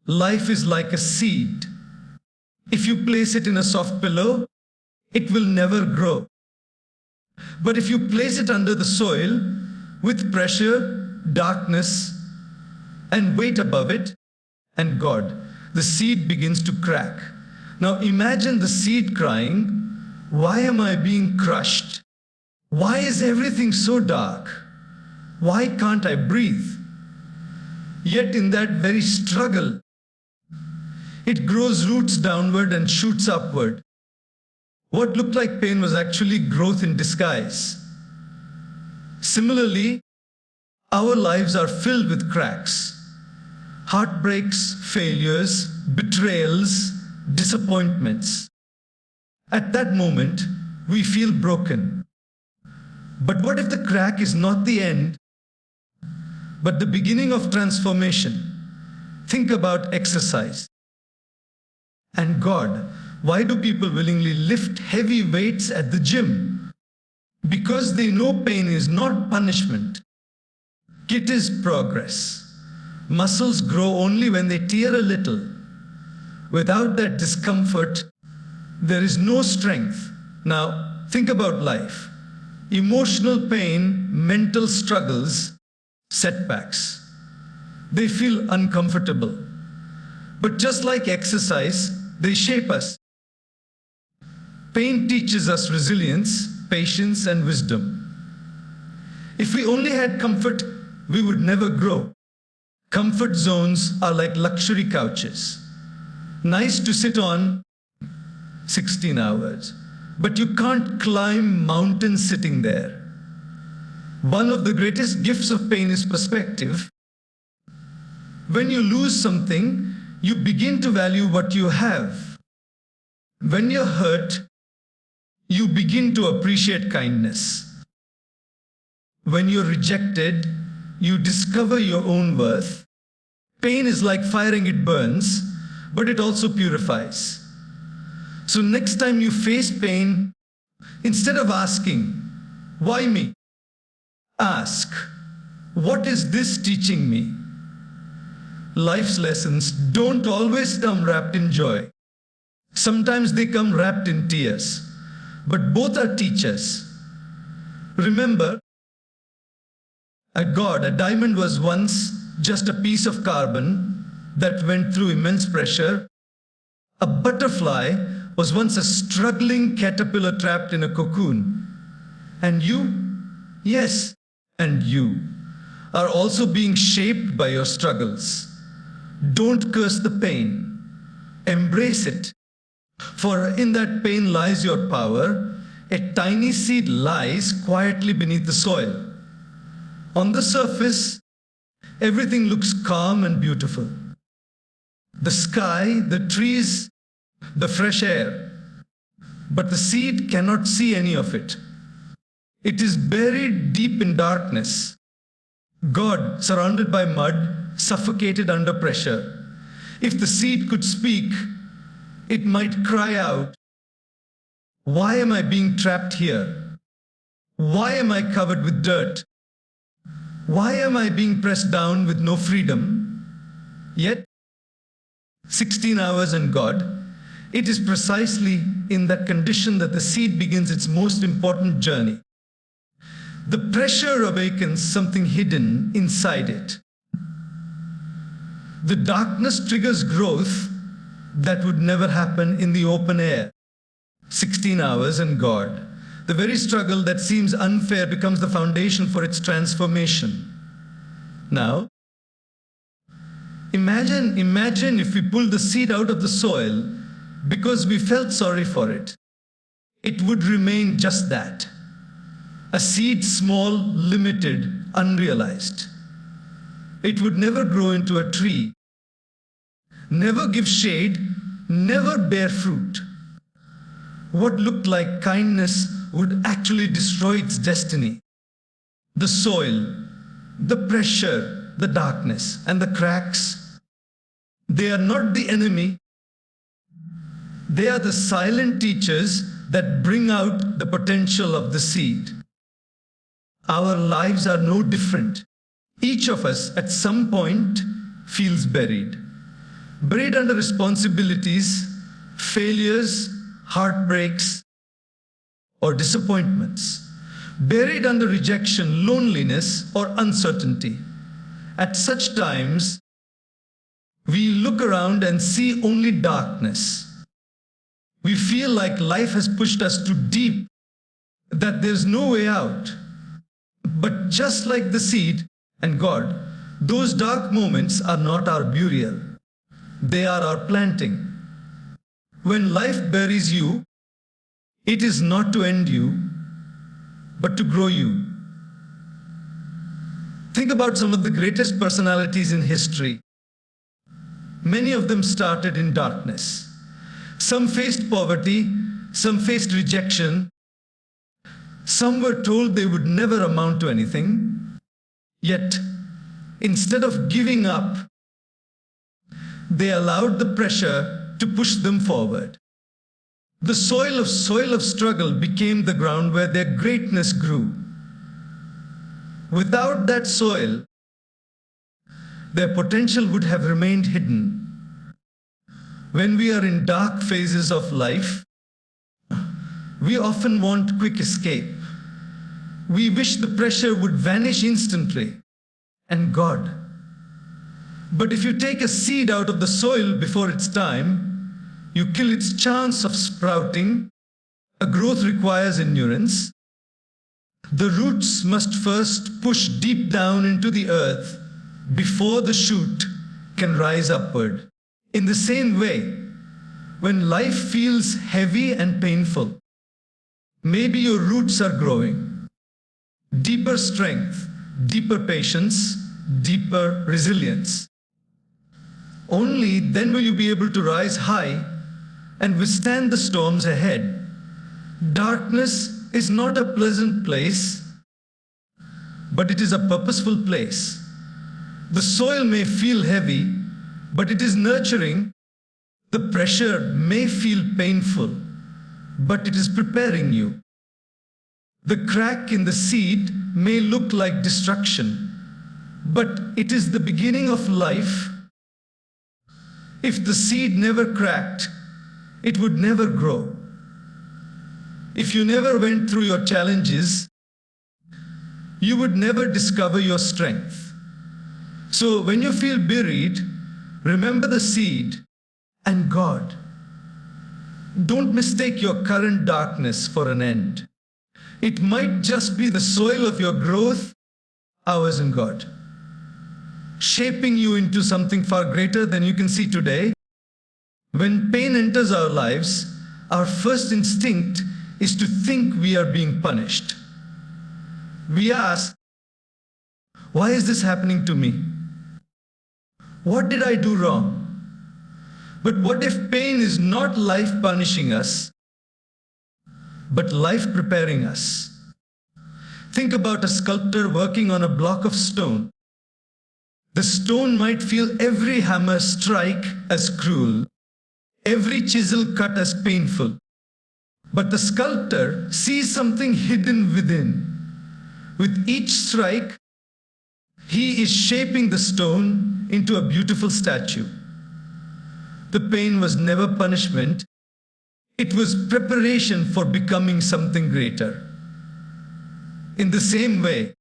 Life is like a seed. If you place it in a soft pillow, it will never grow. But if you place it under the soil, with pressure, darkness, and weight above it, and God, the seed begins to crack. Now imagine the seed crying, "Why am I being crushed? Why is everything so dark? Why can't I breathe?" Yet in that very struggle, it grows roots downward and shoots upward. What looked like pain was actually growth in disguise. Similarly, our lives are filled with cracks, heartbreaks, failures, betrayals, disappointments. At that moment, we feel broken. But what if the crack is not the end, but the beginning of transformation? Think about exercise. And God, why do people willingly lift heavy weights at the gym? Because they know pain is not punishment. It is progress. Muscles grow only when they tear a little. Without that discomfort, there is no strength. Now, think about life. Emotional pain, mental struggles, setbacks. They feel uncomfortable. But just like exercise, they shape us. Pain teaches us resilience, patience, and wisdom. If we only had comfort, we would never grow. Comfort zones are like luxury couches. Nice to sit on 16 hours, but you can't climb mountains sitting there. One of the greatest gifts of pain is perspective. When you lose something, you begin to value what you have. When you're hurt, you begin to appreciate kindness. When you're rejected, you discover your own worth. Pain is like firing, it burns, but it also purifies. So next time you face pain, instead of asking, "Why me?" ask, "What is this teaching me?" Life's lessons don't always come wrapped in joy. Sometimes they come wrapped in tears, but both are teachers. Remember, a diamond was once just a piece of carbon that went through immense pressure. A butterfly was once a struggling caterpillar trapped in a cocoon. And you, yes, and you, are also being shaped by your struggles. Don't curse the pain. Embrace it. For in that pain lies your power. A tiny seed lies quietly beneath the soil. On the surface, everything looks calm and beautiful. The sky, the trees, the fresh air. But the seed cannot see any of it. It is buried deep in darkness. God, surrounded by mud, suffocated under pressure. If the seed could speak, it might cry out, "Why am I being trapped here? Why am I covered with dirt? Why am I being pressed down with no freedom?" Yet, 16 hours in God, it is precisely in that condition that the seed begins its most important journey. The pressure awakens something hidden inside it. The darkness triggers growth that would never happen in the open air. 16 hours in God. The very struggle that seems unfair becomes the foundation for its transformation. Now, imagine if we pulled the seed out of the soil because we felt sorry for it. It would remain just that. A seed, small, limited, unrealized. It would never grow into a tree, never give shade, never bear fruit. What looked like kindness would actually destroy its destiny. The soil, the pressure, the darkness, and the cracks, they are not the enemy. They are the silent teachers that bring out the potential of the seed. Our lives are no different. Each of us at some point feels buried. buried under responsibilities, failures, heartbreaks, or disappointments, buried under rejection, loneliness, or uncertainty. At such times, we look around and see only darkness. We feel like life has pushed us too deep, that there's no way out. But just like the seed and God, those dark moments are not our burial. They are our planting. When life buries you, it is not to end you, but to grow you. Think about some of the greatest personalities in history. Many of them started in darkness. Some faced poverty, some faced rejection, some were told they would never amount to anything. Yet, instead of giving up, they allowed the pressure to push them forward. The soil of struggle became the ground where their greatness grew. Without that soil, their potential would have remained hidden. When we are in dark phases of life, we often want quick escape. We wish the pressure would vanish instantly, and God. But if you take a seed out of the soil before its time, you kill its chance of sprouting. A growth requires endurance. The roots must first push deep down into the earth before the shoot can rise upward. In the same way, when life feels heavy and painful, maybe your roots are growing. Deeper strength, deeper patience, deeper resilience. Only then will you be able to rise high and withstand the storms ahead. Darkness is not a pleasant place, but it is a purposeful place. The soil may feel heavy, but it is nurturing. The pressure may feel painful, but it is preparing you. The crack in the seed may look like destruction, but it is the beginning of life. If the seed never cracked, it would never grow. If you never went through your challenges, you would never discover your strength. So when you feel buried, remember the seed and God. Don't mistake your current darkness for an end. It might just be the soil of your growth, ours in God, shaping you into something far greater than you can see today. When pain enters our lives, our first instinct is to think we are being punished. We ask, why is this happening to me? What did I do wrong? But what if pain is not life punishing us, but life preparing us? Think about a sculptor working on a block of stone. The stone might feel every hammer strike as cruel, every chisel cut as painful. But the sculptor sees something hidden within. With each strike, he is shaping the stone into a beautiful statue. The pain was never punishment. It was preparation for becoming something greater. In the same way,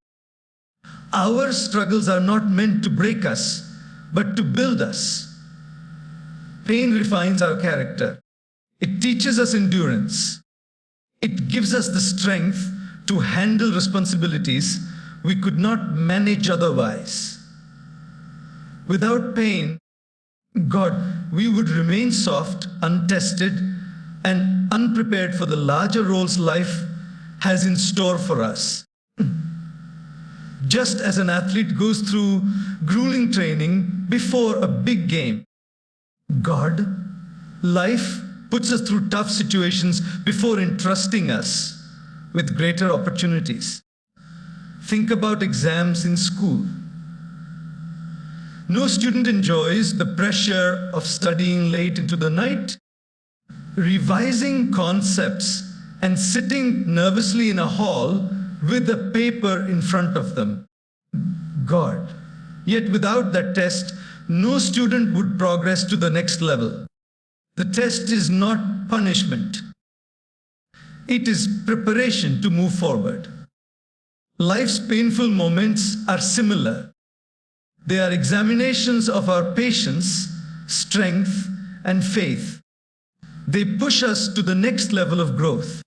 our struggles are not meant to break us, but to build us. Pain refines our character. It teaches us endurance. It gives us the strength to handle responsibilities we could not manage otherwise. Without pain, God, we would remain soft, untested, and unprepared for the larger roles life has in store for us. Just as an athlete goes through grueling training before a big game, God, life puts us through tough situations before entrusting us with greater opportunities. Think about exams in school. No student enjoys the pressure of studying late into the night, revising concepts, and sitting nervously in a hall with a paper in front of them. God. Yet without that test, no student would progress to the next level. The test is not punishment. It is preparation to move forward. Life's painful moments are similar. They are examinations of our patience, strength, and faith. They push us to the next level of growth.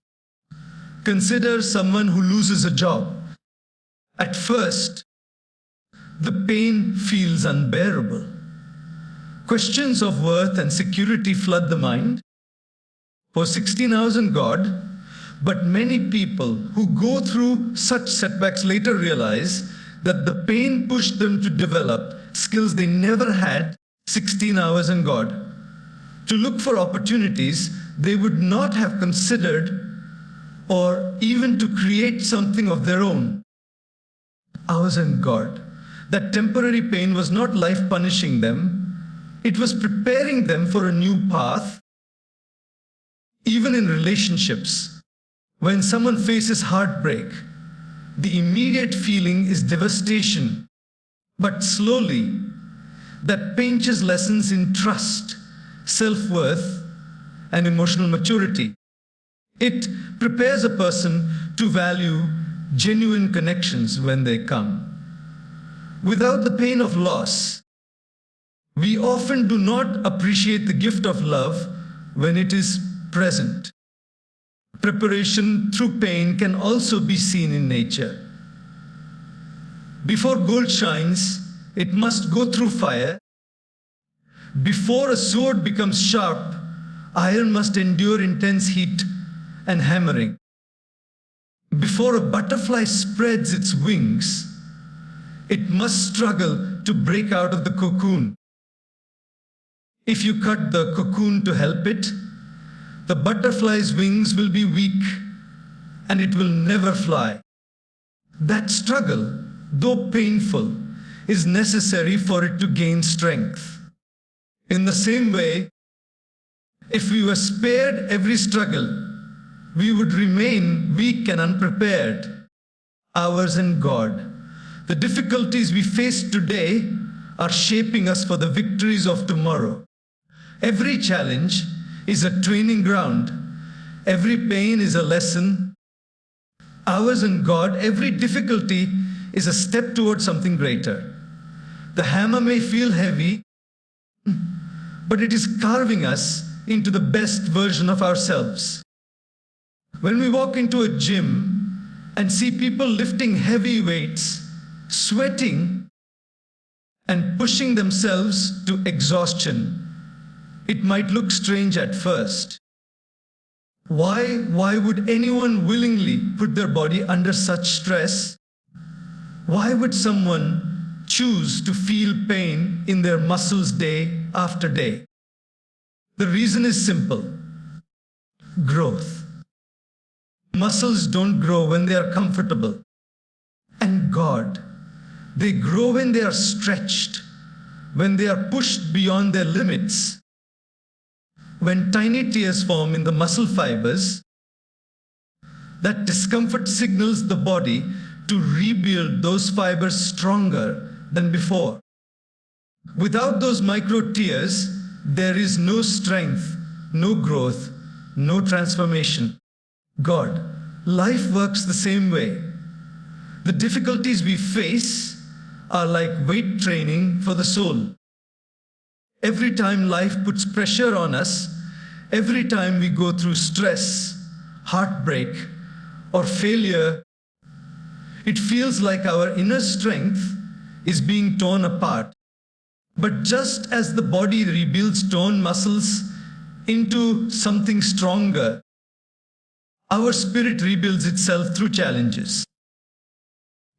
Consider someone who loses a job. At first, the pain feels unbearable. Questions of worth and security flood the mind. For 16 hours in God, but many people who go through such setbacks later realize that the pain pushed them to develop skills they never had 16 hours in God, to look for opportunities they would not have considered, or even to create something of their own. Hours in God. That temporary pain was not life punishing them, it was preparing them for a new path. Even in relationships, when someone faces heartbreak, the immediate feeling is devastation. But slowly, that pinches lessons in trust, self-worth, and emotional maturity. It prepares a person to value genuine connections when they come. Without the pain of loss, we often do not appreciate the gift of love when it is present. Preparation through pain can also be seen in nature. Before gold shines, it must go through fire. Before a sword becomes sharp, iron must endure intense heat and hammering. Before a butterfly spreads its wings, it must struggle to break out of the cocoon. If you cut the cocoon to help it, the butterfly's wings will be weak and it will never fly. That struggle, though painful, is necessary for it to gain strength. In the same way, if we were spared every struggle, we would remain weak and unprepared. Ours in God. The difficulties we face today are shaping us for the victories of tomorrow. Every challenge is a training ground. Every pain is a lesson. Ours in God, every difficulty is a step towards something greater. The hammer may feel heavy, but it is carving us into the best version of ourselves. When we walk into a gym and see people lifting heavy weights, sweating, and pushing themselves to exhaustion, it might look strange at first. Why would anyone willingly put their body under such stress? Why would someone choose to feel pain in their muscles day after day? The reason is simple: growth. Muscles don't grow when they are comfortable. And God, they grow when they are stretched, when they are pushed beyond their limits. When tiny tears form in the muscle fibers, that discomfort signals the body to rebuild those fibers stronger than before. Without those micro tears, there is no strength, no growth, no transformation. God, life works the same way. The difficulties we face are like weight training for the soul. Every time life puts pressure on us, every time we go through stress, heartbreak, or failure, it feels like our inner strength is being torn apart. But just as the body rebuilds torn muscles into something stronger, our spirit rebuilds itself through challenges.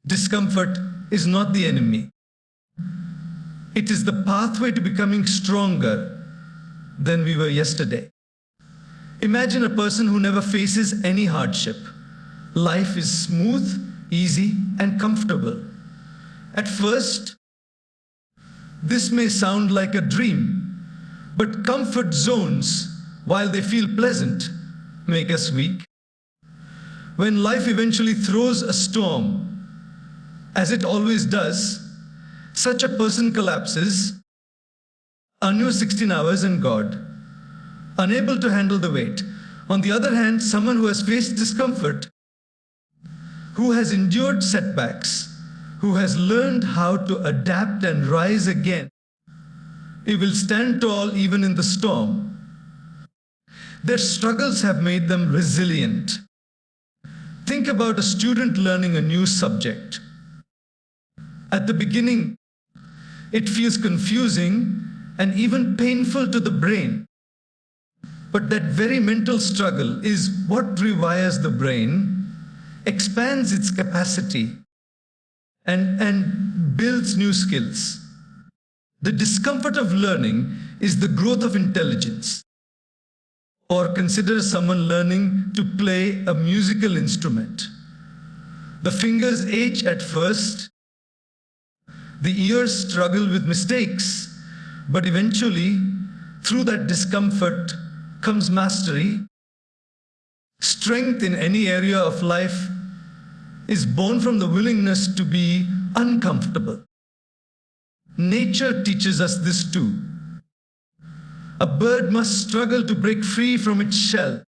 Discomfort is not the enemy. It is the pathway to becoming stronger than we were yesterday. Imagine a person who never faces any hardship. Life is smooth, easy, and comfortable. At first, this may sound like a dream, but comfort zones, while they feel pleasant, make us weak. When life eventually throws a storm, as it always does, such a person collapses Anu 16 hours and God, unable to handle the weight. On the other hand, someone who has faced discomfort, who has endured setbacks, who has learned how to adapt and rise again, he will stand tall even in the storm. Their struggles have made them resilient. Think about a student learning a new subject. At the beginning, it feels confusing and even painful to the brain. But that very mental struggle is what rewires the brain, expands its capacity, and builds new skills. The discomfort of learning is the growth of intelligence. Or consider someone learning to play a musical instrument. The fingers ache at first, the ears struggle with mistakes, but eventually, through that discomfort comes mastery. Strength in any area of life is born from the willingness to be uncomfortable. Nature teaches us this too. A bird must struggle to break free from its shell.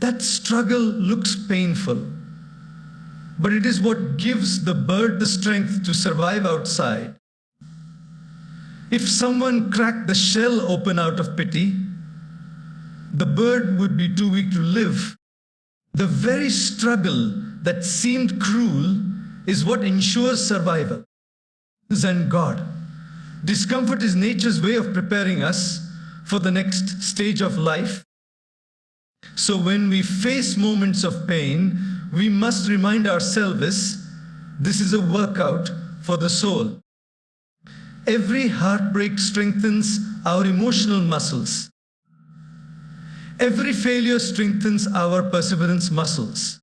That struggle looks painful, but it is what gives the bird the strength to survive outside. If someone cracked the shell open out of pity, the bird would be too weak to live. The very struggle that seemed cruel is what ensures survival. And God. Discomfort is nature's way of preparing us for the next stage of life. So when we face moments of pain, we must remind ourselves this is a workout for the soul. Every heartbreak strengthens our emotional muscles. Every failure strengthens our perseverance muscles.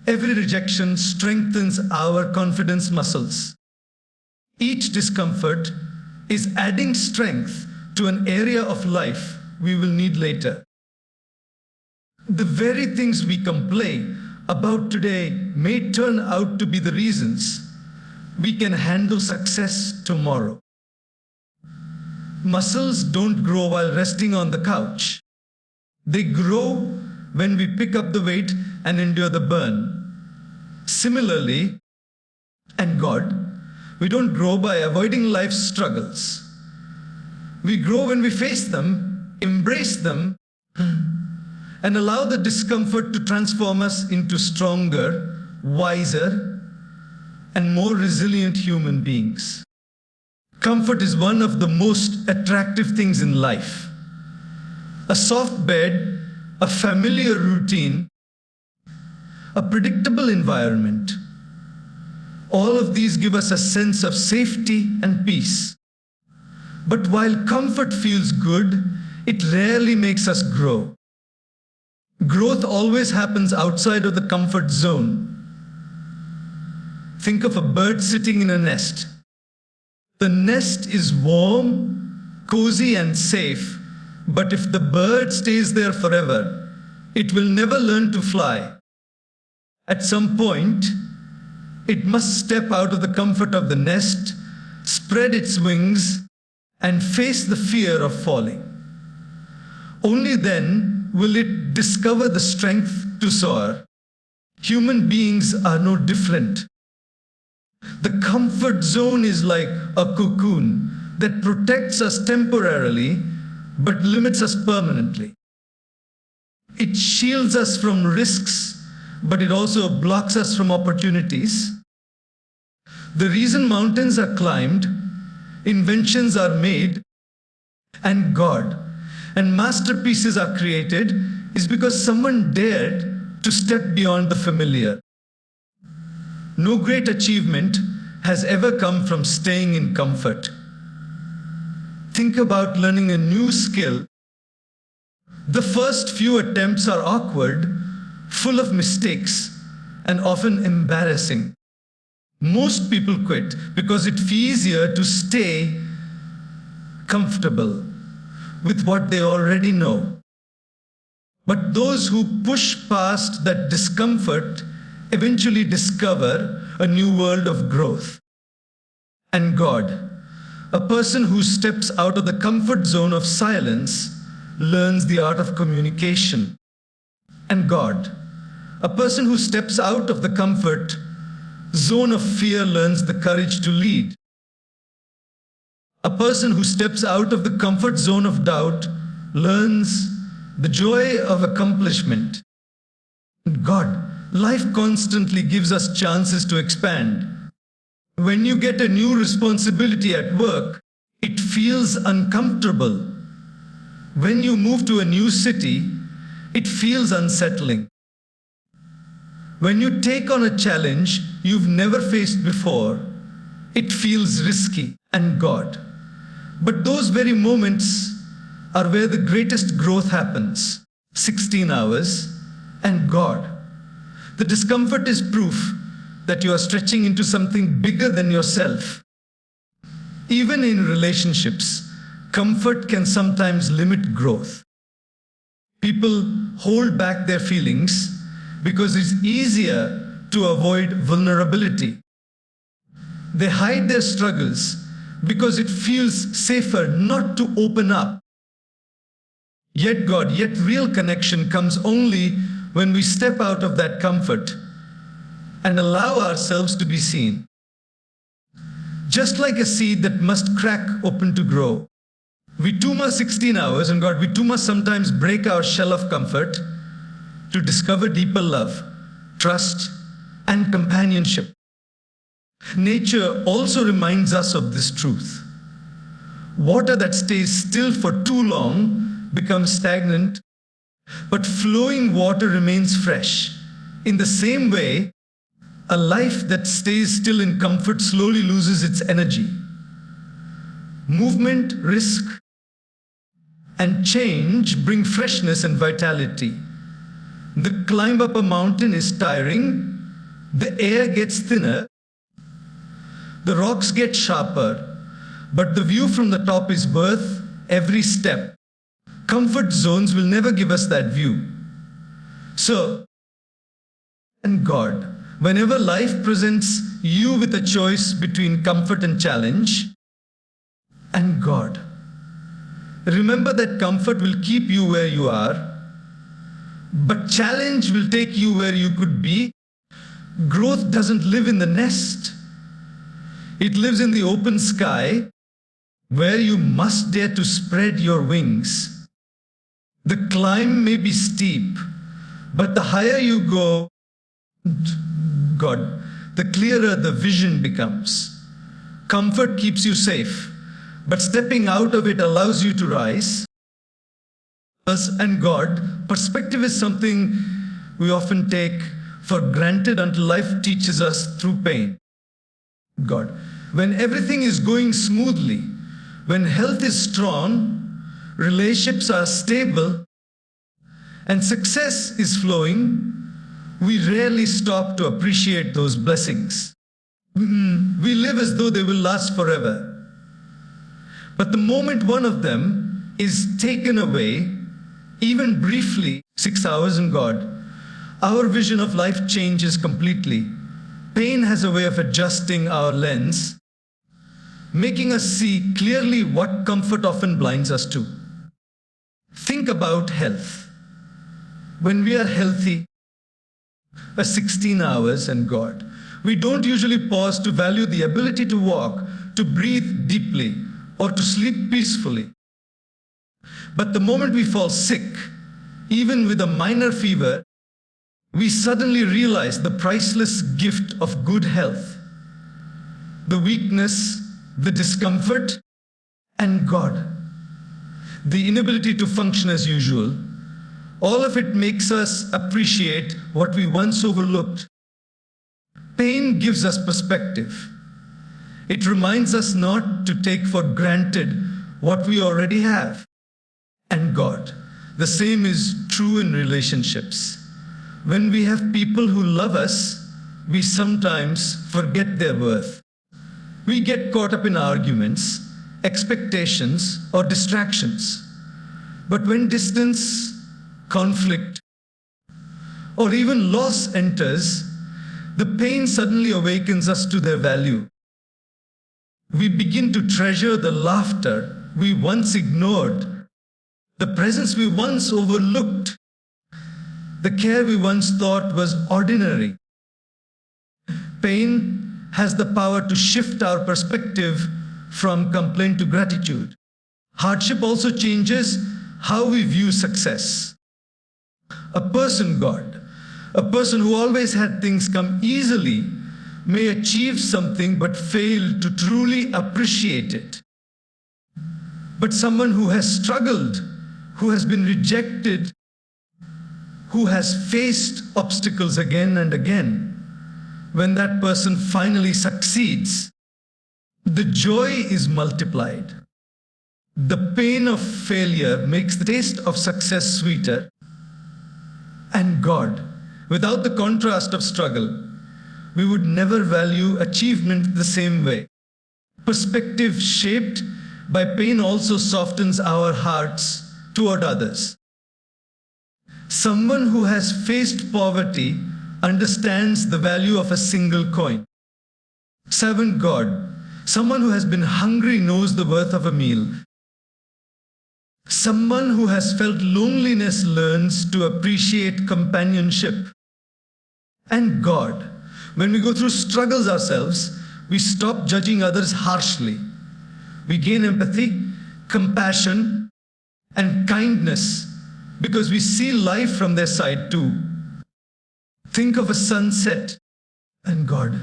Every rejection strengthens our confidence muscles. Each discomfort is adding strength to an area of life we will need later. The very things we complain about today may turn out to be the reasons we can handle success tomorrow. Muscles don't grow while resting on the couch. They grow when we pick up the weight and endure the burn. Similarly, and God, we don't grow by avoiding life's struggles. We grow when we face them, embrace them, and allow the discomfort to transform us into stronger, wiser, and more resilient human beings. Comfort is one of the most attractive things in life. A soft bed, a familiar routine, a predictable environment. All of these give us a sense of safety and peace. But while comfort feels good, it rarely makes us grow. Growth always happens outside of the comfort zone. Think of a bird sitting in a nest. The nest is warm, cozy, and safe, but if the bird stays there forever, it will never learn to fly. At some point, it must step out of the comfort of the nest, spread its wings, and face the fear of falling. Only then will it discover the strength to soar. Human beings are no different. The comfort zone is like a cocoon that protects us temporarily but limits us permanently. It shields us from risks, but it also blocks us from opportunities. The reason mountains are climbed, inventions are made, and God and masterpieces are created is because someone dared to step beyond the familiar. No great achievement has ever come from staying in comfort. Think about learning a new skill. The first few attempts are awkward, full of mistakes, and often embarrassing. Most people quit because it's easier to stay comfortable with what they already know. But those who push past that discomfort eventually discover a new world of growth. And God, A person who steps out of the comfort zone of silence learns the art of communication. And God. A person who steps out of the comfort zone of fear learns the courage to lead. A person who steps out of the comfort zone of doubt learns the joy of accomplishment. God, life constantly gives us chances to expand. When you get a new responsibility at work, it feels uncomfortable. When you move to a new city, it feels unsettling. When you take on a challenge you've never faced before, it feels risky. And God. But those very moments are where the greatest growth happens. 16 hours and God. The discomfort is proof that you are stretching into something bigger than yourself. Even in relationships, comfort can sometimes limit growth. People hold back their feelings because it's easier to avoid vulnerability. They hide their struggles because it feels safer not to open up. Yet real connection comes only when we step out of that comfort and allow ourselves to be seen. Just like a seed that must crack open to grow, we too must 16 hours, and God, we too must sometimes break our shell of comfort to discover deeper love, trust, and companionship. Nature also reminds us of this truth. Water that stays still for too long becomes stagnant, but flowing water remains fresh. In the same way, a life that stays still in comfort slowly loses its energy. Movement, risk, and change bring freshness and vitality. The climb up a mountain is tiring, the air gets thinner, the rocks get sharper, but the view from the top is worth every step. Comfort zones will never give us that view. So, and God, whenever life presents you with a choice between comfort and challenge, and God, remember that comfort will keep you where you are, but challenge will take you where you could be. Growth doesn't live in the nest. It lives in the open sky, where you must dare to spread your wings. The climb may be steep, but the higher you go, God, the clearer the vision becomes. Comfort keeps you safe, but stepping out of it allows you to rise. Us and God, perspective is something we often take for granted until life teaches us through pain. God, when everything is going smoothly, when health is strong, relationships are stable, and success is flowing, we rarely stop to appreciate those blessings. We live as though they will last forever. But the moment one of them is taken away, even briefly, 6 hours in God, our vision of life changes completely. Pain has a way of adjusting our lens, making us see clearly what comfort often blinds us to. Think about health. When we are healthy, 16 hours and God, we don't usually pause to value the ability to walk, to breathe deeply, or to sleep peacefully. But the moment we fall sick, even with a minor fever, we suddenly realize the priceless gift of good health. The weakness, the discomfort, and God, the inability to function as usual, all of it makes us appreciate what we once overlooked. Pain gives us perspective. It reminds us not to take for granted what we already have. And God, the same is true in relationships. When we have people who love us, we sometimes forget their worth. We get caught up in arguments, expectations, or distractions. But when distance, conflict, or even loss enters, the pain suddenly awakens us to their value. We begin to treasure the laughter we once ignored, the presence we once overlooked, the care we once thought was ordinary. Pain has the power to shift our perspective from complaint to gratitude. Hardship also changes how we view success. A person who always had things come easily, may achieve something but fail to truly appreciate it. But someone who has struggled, who has been rejected, who has faced obstacles again and again, when that person finally succeeds, the joy is multiplied. The pain of failure makes the taste of success sweeter. And God, without the contrast of struggle, we would never value achievement the same way. Perspective shaped by pain also softens our hearts toward others. Someone who has faced poverty understands the value of a single coin. Servant God, someone who has been hungry knows the worth of a meal. Someone who has felt loneliness learns to appreciate companionship. And God, when we go through struggles ourselves, we stop judging others harshly. We gain empathy, compassion, and kindness because we see life from their side too. Think of a sunset and God.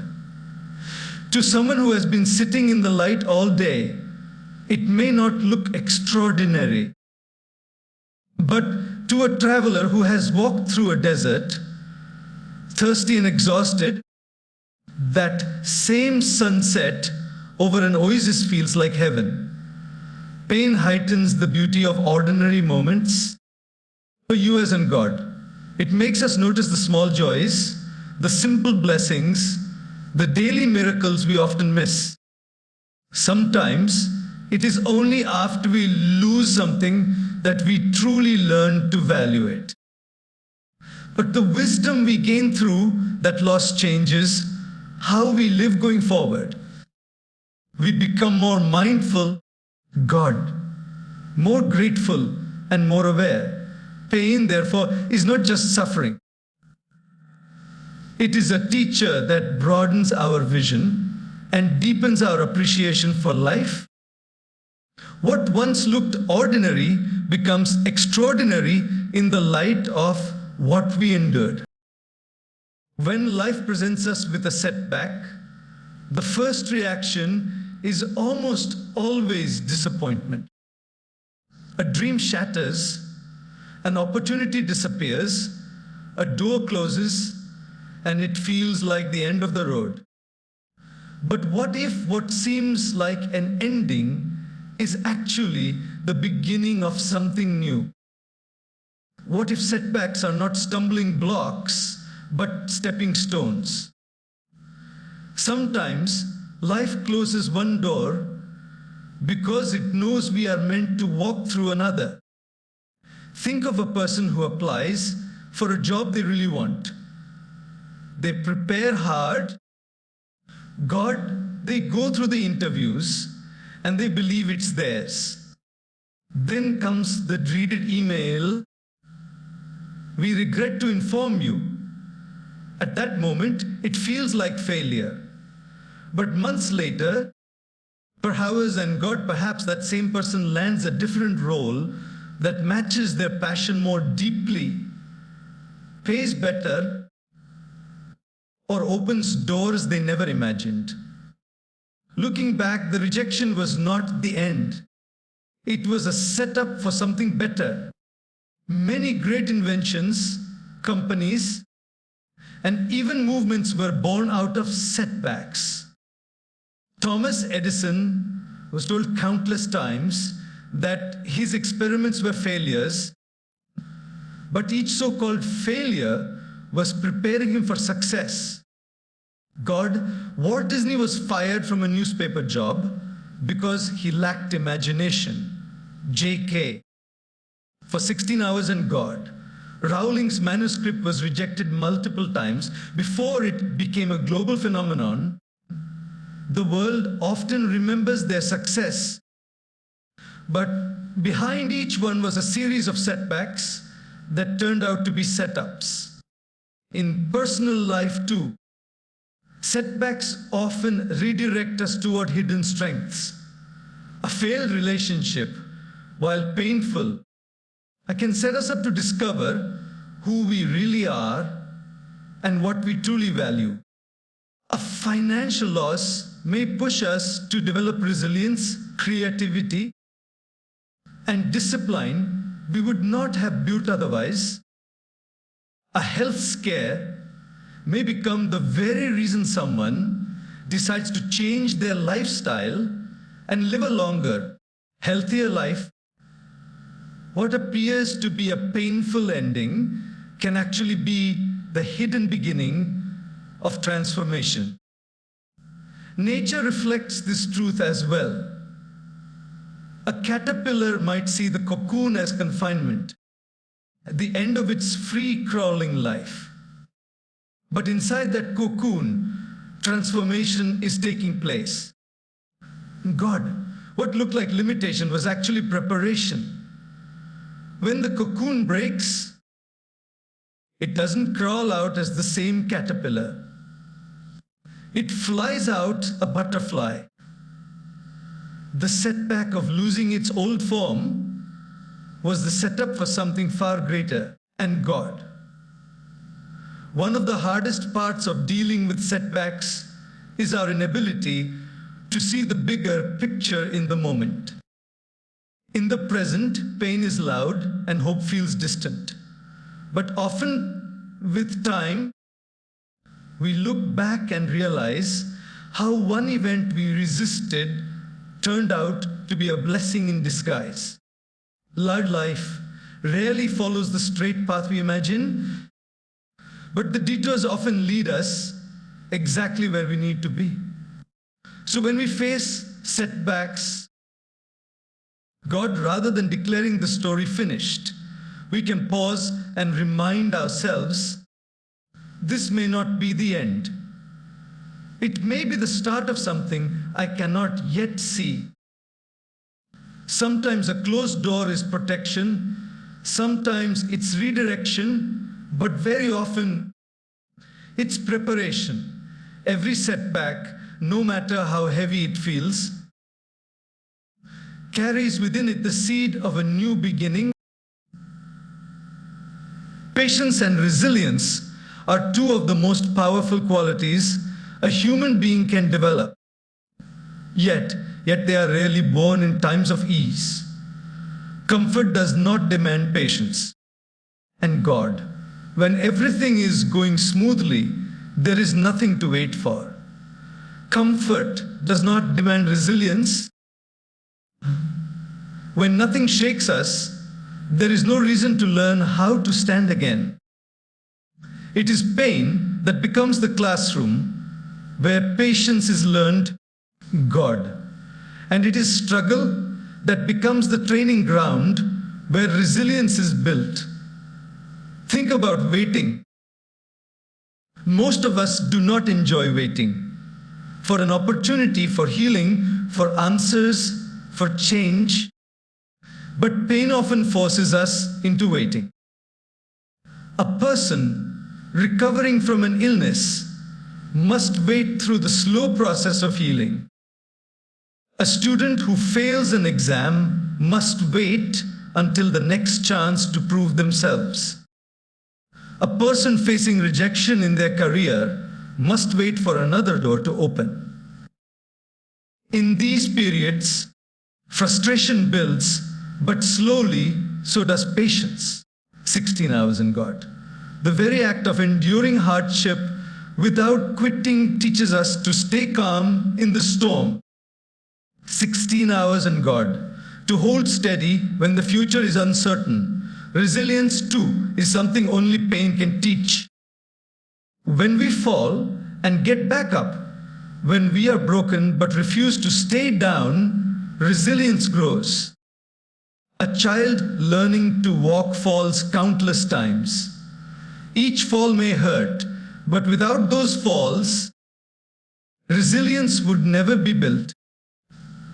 To someone who has been sitting in the light all day, it may not look extraordinary. But to a traveler who has walked through a desert, thirsty and exhausted, that same sunset over an oasis feels like heaven. Pain heightens the beauty of ordinary moments. For you as in God, it makes us notice the small joys, the simple blessings, the daily miracles we often miss. Sometimes it is only after we lose something that we truly learn to value it. But the wisdom we gain through that loss changes how we live going forward. We become more mindful, God, more grateful and more aware. Pain, therefore, is not just suffering. It is a teacher that broadens our vision and deepens our appreciation for life. What once looked ordinary becomes extraordinary in the light of what we endured. When life presents us with a setback, the first reaction is almost always disappointment. A dream shatters, an opportunity disappears, a door closes, and it feels like the end of the road. But what if what seems like an ending is actually the beginning of something new? What if setbacks are not stumbling blocks, but stepping stones? Sometimes life closes one door because it knows we are meant to walk through another. Think of a person who applies for a job they really want. They prepare hard. They go through the interviews and they believe it's theirs. Then comes the dreaded email. We regret to inform you. At that moment, it feels like failure. But months later, perhaps that same person lands a different role that matches their passion more deeply, pays better, or opens doors they never imagined. Looking back, the rejection was not the end. It was a setup for something better. Many great inventions, companies, and even movements were born out of setbacks. Thomas Edison was told countless times that his experiments were failures, but each so-called failure was preparing him for success. Walt Disney was fired from a newspaper job because he lacked imagination. JK. For 16 Hours and God. Rowling's manuscript was rejected multiple times before it became a global phenomenon The world often remembers their success, but behind each one was a series of setbacks that turned out to be setups. In personal life too, setbacks often redirect us toward hidden strengths. A failed relationship, while painful, can set us up to discover who we really are and what we truly value. A financial loss may push us to develop resilience, creativity, and discipline we would not have built otherwise. A health scare may become the very reason someone decides to change their lifestyle and live a longer, healthier life. What appears to be a painful ending can actually be the hidden beginning of transformation. Nature reflects this truth as well. A caterpillar might see the cocoon as confinement, at the end of its free crawling life. But inside that cocoon, transformation is taking place. God, what looked like limitation was actually preparation. When the cocoon breaks, it doesn't crawl out as the same caterpillar. It flies out a butterfly. The setback of losing its old form was the setup for something far greater, and God. One of the hardest parts of dealing with setbacks is our inability to see the bigger picture in the moment. In the present, pain is loud and hope feels distant. But often, with time, we look back and realize how one event we resisted turned out to be a blessing in disguise. Life rarely follows the straight path we imagine, but the detours often lead us exactly where we need to be. So when we face setbacks, God, rather than declaring the story finished, we can pause and remind ourselves, this may not be the end. It may be the start of something I cannot yet see. Sometimes a closed door is protection, sometimes it's redirection, but very often it's preparation. Every setback, no matter how heavy it feels, carries within it the seed of a new beginning. Patience and resilience are two of the most powerful qualities a human being can develop. Yet they are rarely born in times of ease. Comfort does not demand patience. And God, when everything is going smoothly, there is nothing to wait for. Comfort does not demand resilience. When nothing shakes us, there is no reason to learn how to stand again. It is pain that becomes the classroom where patience is learned, God. And it is struggle that becomes the training ground where resilience is built. Think about waiting. Most of us do not enjoy waiting for an opportunity, for healing, for answers, for change. But pain often forces us into waiting. A person recovering from an illness must wait through the slow process of healing. A student who fails an exam must wait until the next chance to prove themselves. A person facing rejection in their career must wait for another door to open. In these periods, frustration builds, but slowly so does patience. 16 hours in God. The very act of enduring hardship without quitting teaches us to stay calm in the storm. 16 hours in God. To hold steady when the future is uncertain. Resilience too is something only pain can teach. When we fall and get back up, when we are broken but refuse to stay down, resilience grows. A child learning to walk falls countless times. Each fall may hurt, but without those falls, resilience would never be built.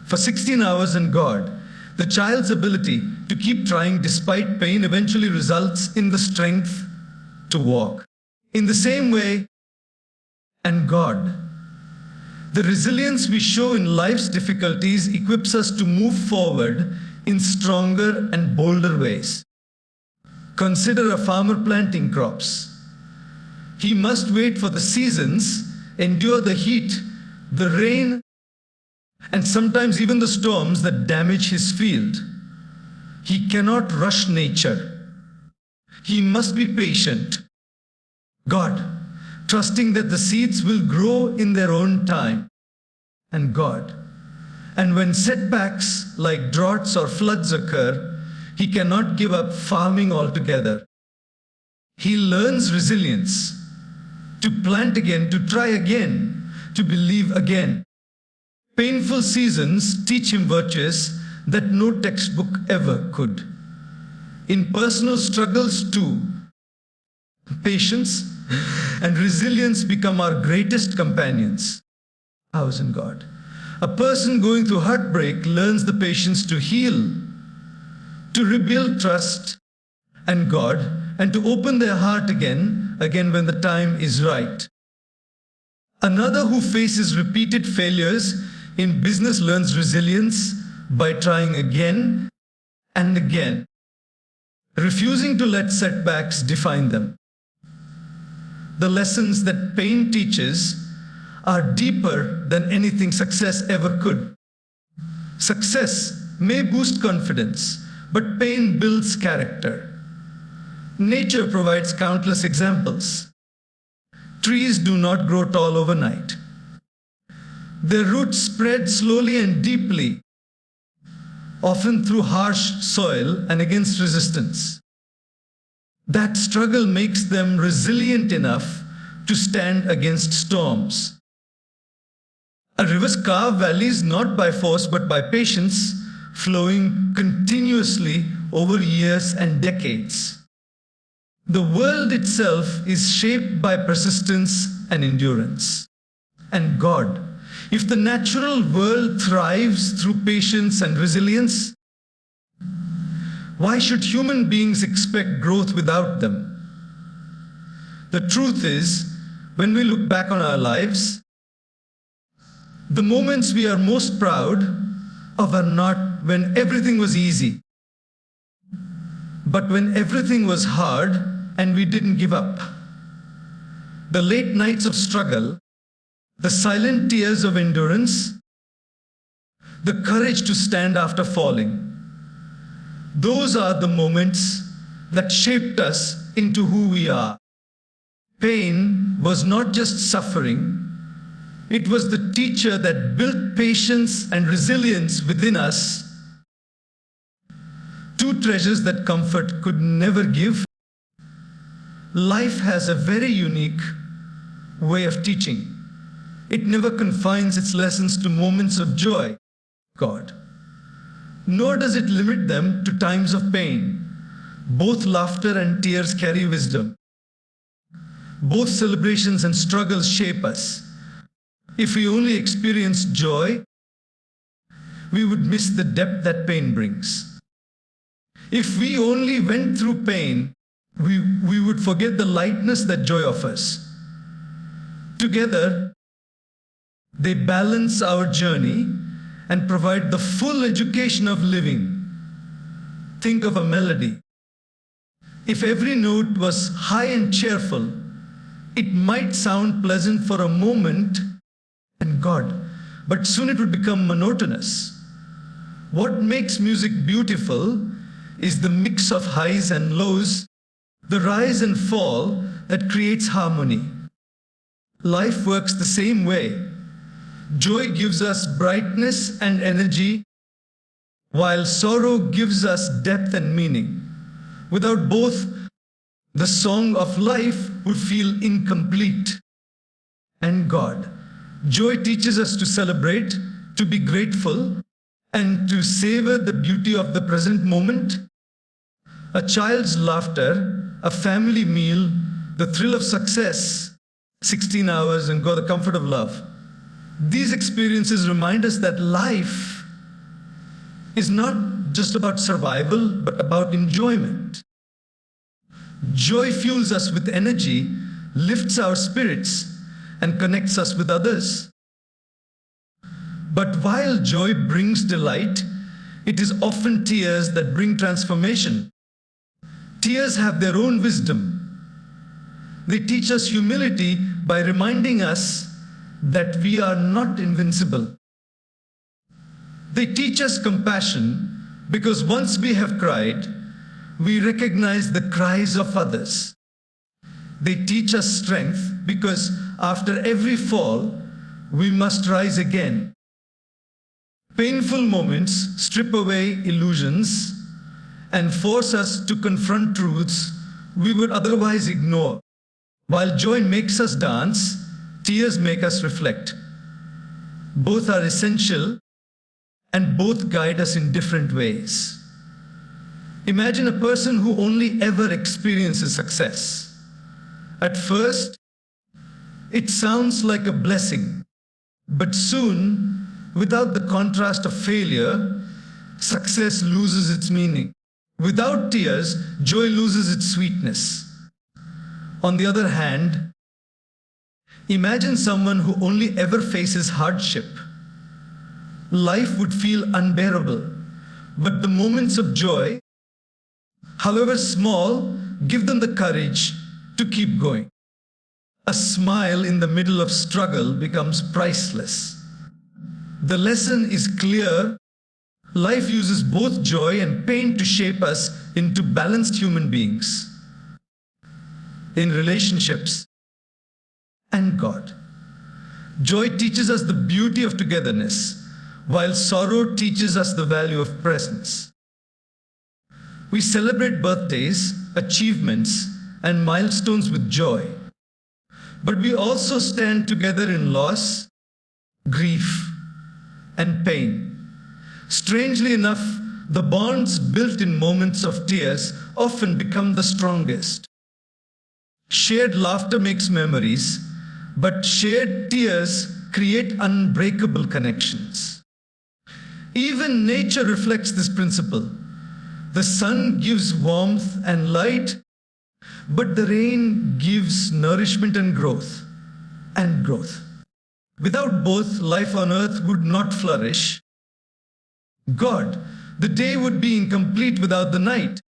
For 16 hours in God, the child's ability to keep trying despite pain eventually results in the strength to walk. In the same way, and God, the resilience we show in life's difficulties equips us to move forward in stronger and bolder ways. Consider a farmer planting crops. He must wait for the seasons, endure the heat, the rain, and sometimes even the storms that damage his field. He cannot rush nature. He must be patient. God, trusting that the seeds will grow in their own time. And God, and when setbacks like droughts or floods occur, he cannot give up farming altogether. He learns resilience, to plant again, to try again, to believe again. Painful seasons teach him virtues that no textbook ever could. In personal struggles too, patience and resilience become our greatest companions. Ours in God. A person going through heartbreak learns the patience to heal, to rebuild trust and God, and to open their heart again when the time is right. Another who faces repeated failures in business learns resilience by trying again and again, refusing to let setbacks define them. The lessons that pain teaches are deeper than anything success ever could. Success may boost confidence, but pain builds character. Nature provides countless examples. Trees do not grow tall overnight. Their roots spread slowly and deeply, often through harsh soil and against resistance. That struggle makes them resilient enough to stand against storms. A river carves valleys not by force but by patience, flowing continuously over years and decades. The world itself is shaped by persistence and endurance. And God, if the natural world thrives through patience and resilience, why should human beings expect growth without them? The truth is, when we look back on our lives, the moments we are most proud of are not when everything was easy, but when everything was hard and we didn't give up. The late nights of struggle, the silent tears of endurance, the courage to stand after falling. Those are the moments that shaped us into who we are. Pain was not just suffering, it was the teacher that built patience and resilience within us. Two treasures that comfort could never give. Life has a very unique way of teaching. It never confines its lessons to moments of joy, God. Nor does it limit them to times of pain. Both laughter and tears carry wisdom. Both celebrations and struggles shape us. If we only experienced joy, we would miss the depth that pain brings. If we only went through pain, we would forget the lightness that joy offers. Together, they balance our journey and provide the full education of living. Think of a melody. If every note was high and cheerful, it might sound pleasant for a moment and God, but soon it would become monotonous. What makes music beautiful is the mix of highs and lows, the rise and fall that creates harmony. Life works the same way. Joy gives us brightness and energy, while sorrow gives us depth and meaning. Without both, the song of life would feel incomplete. And God, joy teaches us to celebrate, to be grateful, and to savor the beauty of the present moment. A child's laughter, a family meal, the thrill of success, 16 hours and God, the comfort of love. These experiences remind us that life is not just about survival, but about enjoyment. Joy fuels us with energy, lifts our spirits, and connects us with others. But while joy brings delight, it is often tears that bring transformation. Tears have their own wisdom. They teach us humility by reminding us that we are not invincible. They teach us compassion because once we have cried, we recognize the cries of others. They teach us strength because after every fall, we must rise again. Painful moments strip away illusions and force us to confront truths we would otherwise ignore. While joy makes us dance, tears make us reflect. Both are essential and both guide us in different ways. Imagine a person who only ever experiences success. At first, it sounds like a blessing, but soon, without the contrast of failure, success loses its meaning. Without tears, joy loses its sweetness. On the other hand, imagine someone who only ever faces hardship. Life would feel unbearable, but the moments of joy, however small, give them the courage to keep going. A smile in the middle of struggle becomes priceless. The lesson is clear. Life uses both joy and pain to shape us into balanced human beings. In relationships and God, joy teaches us the beauty of togetherness, while sorrow teaches us the value of presence. We celebrate birthdays, achievements, and milestones with joy, but we also stand together in loss, grief, and pain. Strangely enough, the bonds built in moments of tears often become the strongest. Shared laughter makes memories, but shared tears create unbreakable connections. Even nature reflects this principle. The sun gives warmth and light, but the rain gives nourishment and growth. Without both, life on earth would not flourish. God, the day would be incomplete without the night.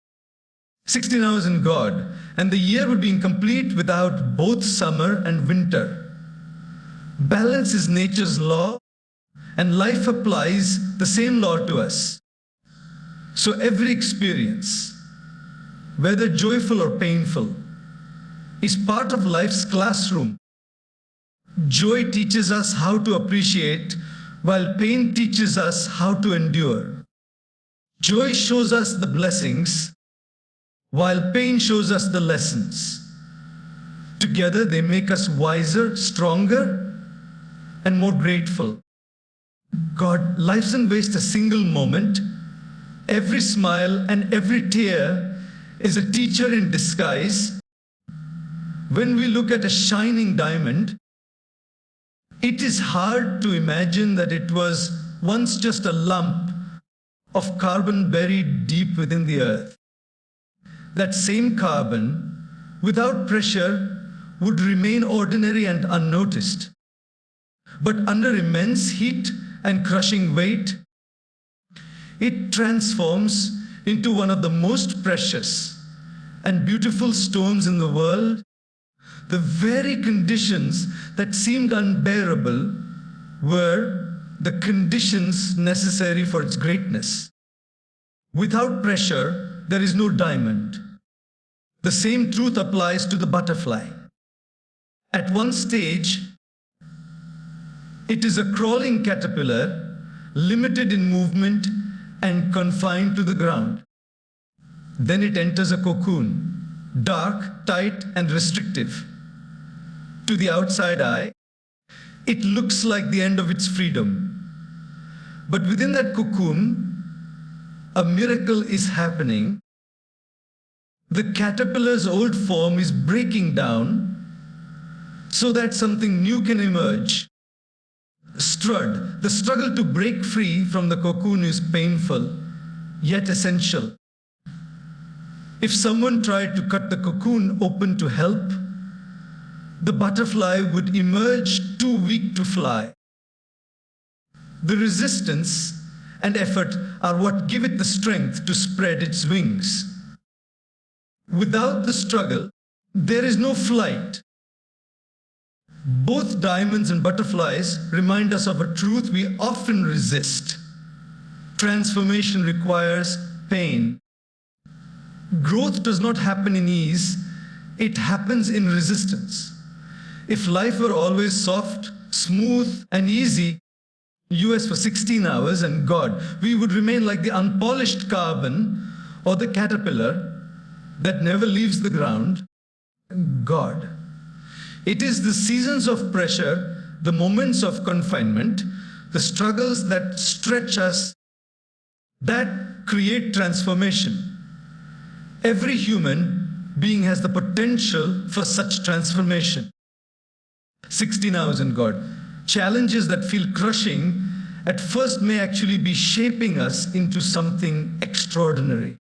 16 hours in God, and the year would be incomplete without both summer and winter. Balance is nature's law, and life applies the same law to us. So every experience, whether joyful or painful, is part of life's classroom. Joy teaches us how to appreciate, while pain teaches us how to endure. Joy shows us the blessings, while pain shows us the lessons. Together they make us wiser, stronger, and more grateful. God, life doesn't waste a single moment. Every smile and every tear is a teacher in disguise. When we look at a shining diamond, it is hard to imagine that it was once just a lump of carbon buried deep within the earth. That same carbon, without pressure, would remain ordinary and unnoticed. But under immense heat and crushing weight, it transforms into one of the most precious and beautiful stones in the world. The very conditions that seemed unbearable were the conditions necessary for its greatness. Without pressure, there is no diamond. The same truth applies to the butterfly. At one stage, it is a crawling caterpillar, limited in movement and confined to the ground. Then it enters a cocoon, dark, tight, and restrictive. To the outside eye, it looks like the end of its freedom. But within that cocoon, a miracle is happening. The caterpillar's old form is breaking down so that something new can emerge. The struggle to break free from the cocoon is painful, yet essential. If someone tried to cut the cocoon open to help, the butterfly would emerge too weak to fly. The resistance and effort are what give it the strength to spread its wings. Without the struggle, there is no flight. Both diamonds and butterflies remind us of a truth we often resist. Transformation requires pain. Growth does not happen in ease, it happens in resistance. If life were always soft, smooth, and easy, US for 16 hours and God, we would remain like the unpolished carbon or the caterpillar that never leaves the ground. God. It is the seasons of pressure, the moments of confinement, the struggles that stretch us, that create transformation. Every human being has the potential for such transformation. 16 hours in God. Challenges that feel crushing at first may actually be shaping us into something extraordinary.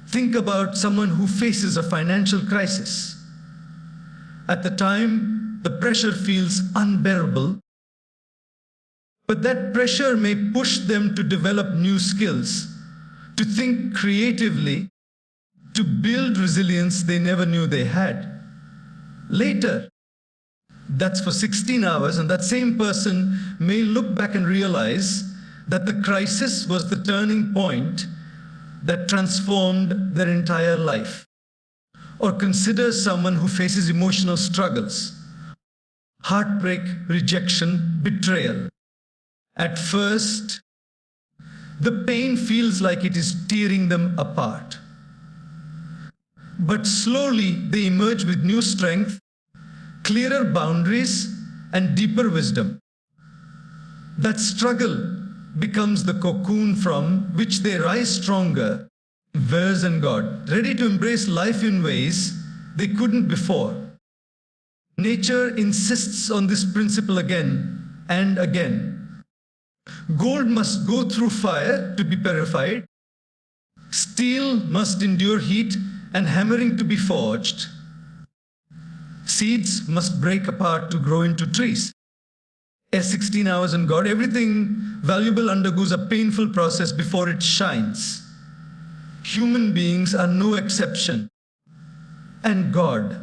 Think about someone who faces a financial crisis. At the time, the pressure feels unbearable, but that pressure may push them to develop new skills, to think creatively, to build resilience they never knew they had. Later, that's for 16 hours, and that same person may look back and realize that the crisis was the turning point that transformed their entire life. Or consider someone who faces emotional struggles, heartbreak, rejection, betrayal. At first, the pain feels like it is tearing them apart. But slowly they emerge with new strength, clearer boundaries, and deeper wisdom. That struggle becomes the cocoon from which they rise stronger, verse and God, ready to embrace life in ways they couldn't before. Nature insists on this principle again and again. Gold must go through fire to be purified. Steel must endure heat and hammering to be forged. Seeds must break apart to grow into trees. As 16 hours in God, everything valuable undergoes a painful process before it shines. Human beings are no exception. And God,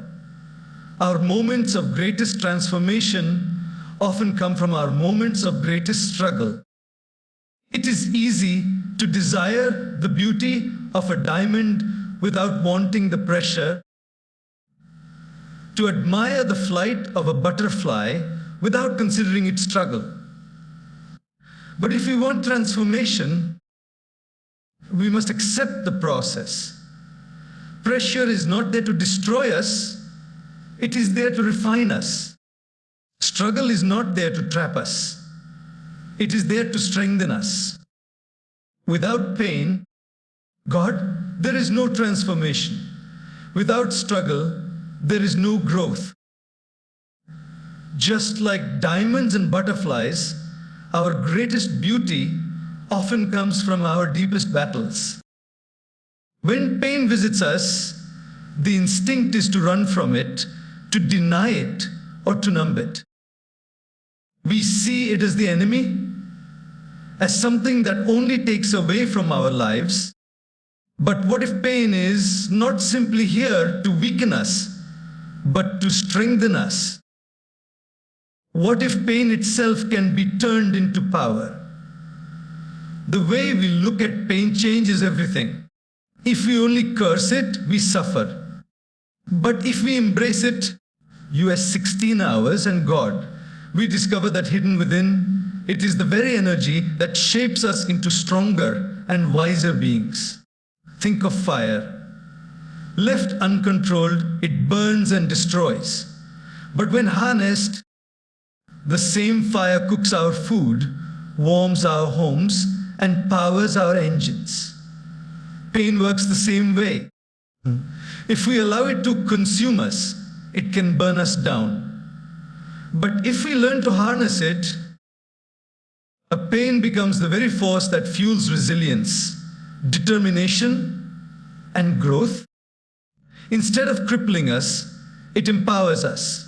our moments of greatest transformation often come from our moments of greatest struggle. It is easy to desire the beauty of a diamond without wanting the pressure, to admire the flight of a butterfly without considering its struggle. But if we want transformation, we must accept the process. Pressure is not there to destroy us, it is there to refine us. Struggle is not there to trap us, it is there to strengthen us. Without pain, God, there is no transformation. Without struggle, there is no growth. Just like diamonds and butterflies, our greatest beauty often comes from our deepest battles. When pain visits us, the instinct is to run from it, to deny it, or to numb it. We see it as the enemy, as something that only takes away from our lives. But what if pain is not simply here to weaken us, but to strengthen us? What if pain itself can be turned into power? The way we look at pain changes everything. If we only curse it, we suffer. But if we embrace it, US 16 hours and God, we discover that hidden within, it is the very energy that shapes us into stronger and wiser beings. Think of fire. Left uncontrolled, it burns and destroys. But when harnessed, the same fire cooks our food, warms our homes, and powers our engines. Pain works the same way. If we allow it to consume us, it can burn us down. But if we learn to harness it, a pain becomes the very force that fuels resilience, determination, and growth. Instead of crippling us, it empowers us.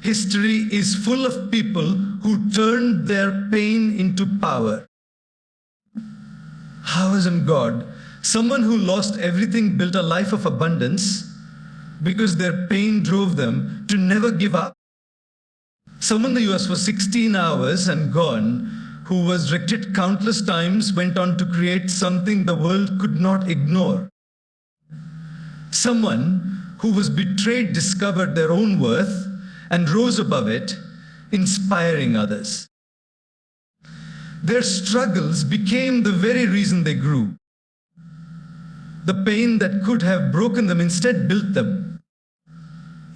History is full of people who turned their pain into power. How isn't God? Someone who lost everything built a life of abundance because their pain drove them to never give up. Someone in the US for 16 hours and gone, who was wrecked countless times, went on to create something the world could not ignore. Someone who was betrayed discovered their own worth and rose above it, inspiring others. Their struggles became the very reason they grew. The pain that could have broken them instead built them.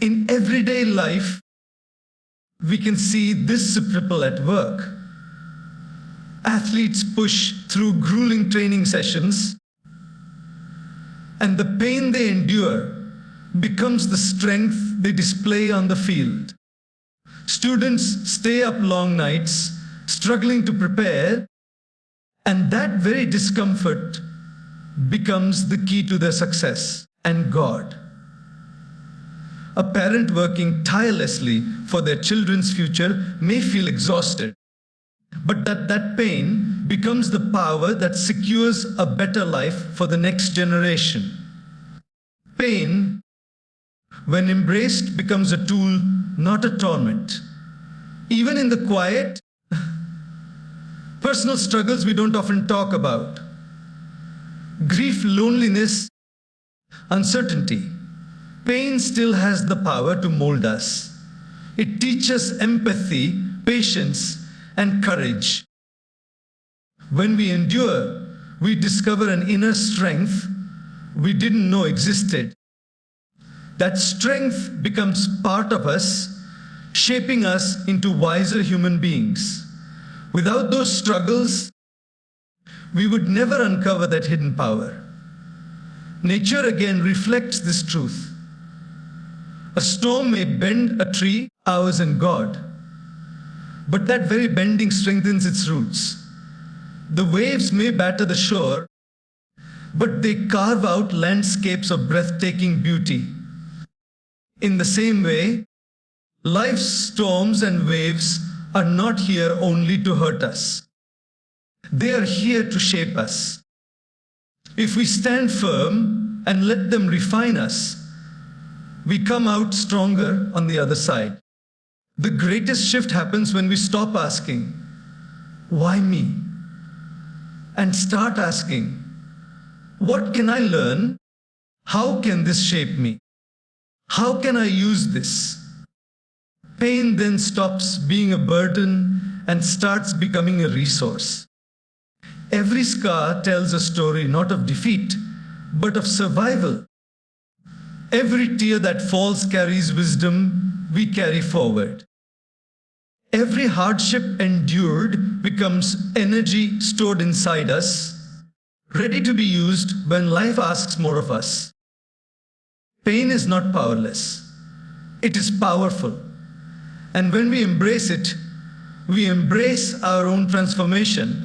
In everyday life, we can see this ripple at work. Athletes push through grueling training sessions, and the pain they endure becomes the strength they display on the field. Students stay up long nights, struggling to prepare, and that very discomfort becomes the key to their success. And God. A parent working tirelessly for their children's future may feel exhausted, but that pain becomes the power that secures a better life for the next generation. Pain, when embraced, becomes a tool, not a torment. Even in the quiet, personal struggles we don't often talk about. Grief, loneliness, uncertainty. Pain still has the power to mold us. It teaches empathy, patience, and courage. When we endure, we discover an inner strength we didn't know existed. That strength becomes part of us, shaping us into wiser human beings. Without those struggles, we would never uncover that hidden power. Nature again reflects this truth. A storm may bend a tree, ours and God, but that very bending strengthens its roots. The waves may batter the shore, but they carve out landscapes of breathtaking beauty. In the same way, life's storms and waves are not here only to hurt us. They are here to shape us. If we stand firm and let them refine us, we come out stronger on the other side. The greatest shift happens when we stop asking, why me? And start asking, what can I learn? How can this shape me? How can I use this? Pain then stops being a burden and starts becoming a resource. Every scar tells a story not of defeat, but of survival. Every tear that falls carries wisdom we carry forward. Every hardship endured becomes energy stored inside us, ready to be used when life asks more of us. Pain is not powerless. It is powerful. And when we embrace it, we embrace our own transformation.